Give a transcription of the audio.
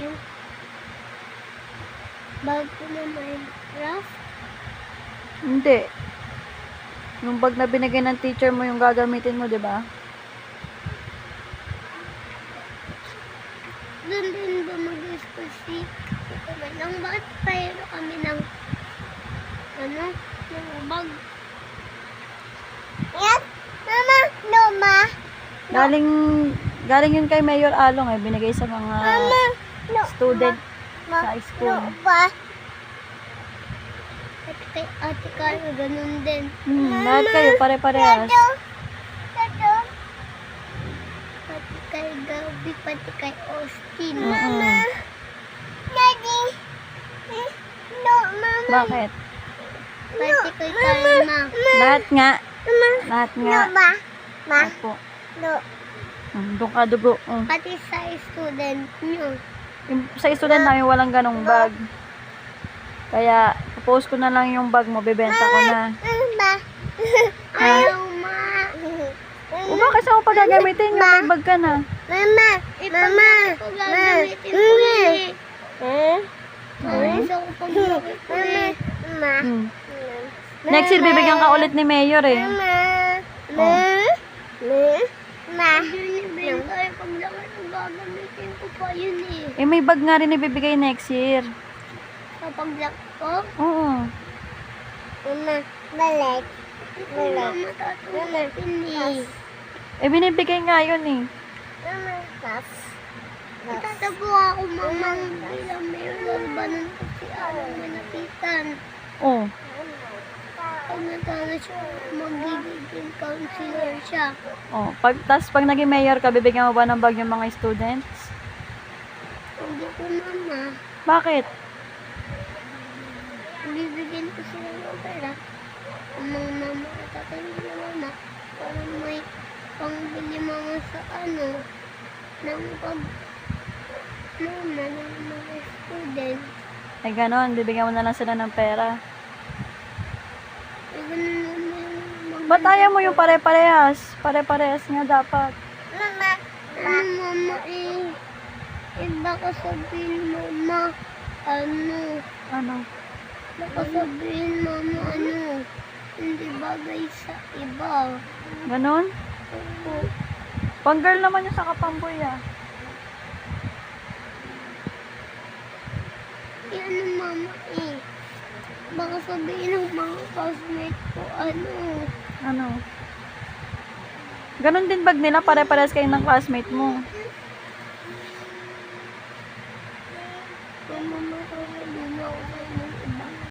Yung bag ko na Minecraft. Hindi. Yung bag na binigay ng teacher mo yung gagamitin mo, di ba? Doon din ba mag-school si Tito Manong? Bakit paano kami ng ng bag? Yan, Mama, Luma. Galing yun kay Mayor Along eh. Binigay sa mga student sa school. Luma. At kay Ate Carlo, ganun din. Lahat kayo, pare-parehas. Pati kay Gabi, pati kay Austin. Mama. Daddy. No, Mama. Bakit? Pati kay Karma. Lahat nga. Lahat nga. Ma. Opo. No. Doon ka dugo. Pati sa student nyo. Sa student namin walang ganong bag. Kaya, post ko na lang yung bag mo. Bebenta ko na. Ma. Ayaw, Ma. O bakit saan mo pa gagamitin yung may bag ka na? Mama. Mama. Gagamitin ko eh. Alis ako pag laki ko eh. Ma. Next year, bibigyan ka ulit ni Mayor eh. Ma. Yun tayo pag laki ko gagamitin ko pa yun eh. Eh, may bag nga rin ibibigay next year. Sa paglaki ko? Oo. Mama, balik. Mama, tatulatin eh. Eh, binibigay nga yun eh. Mama, Itatapo ako, Mama. Bilang mayroon lalabanan ko si Alang Manapitan. Oo. Pag natalo siya, magiging counselor siya. Oh, pag naging mayor ka, bibigyan mo ba ng bag yung mga students? Hindi ko, Mama. Bakit? Bibigyan ko sila ng pera. Ang mga mama at tatay nila, Mama. Para may pangbili mga sa ng ng mga student. Ay, ganon. Bibigyan mo na lang sila ng pera. Eh, ganun naman yung Ba't ayaw mo yung pare-parehas? Pare-parehas nga dapat. Mama, Mama baka sabihin, Mama, Ano? baka sabihin, Mama, hindi bagay sa iba. Ganon? Opo. Pang-girl naman yung sa kapamboy ah. Mama, baka sabihin ng mga classmate ko, Ano? Ganon din bag nila, pare-parehas kayo ng classmate mo. Mama,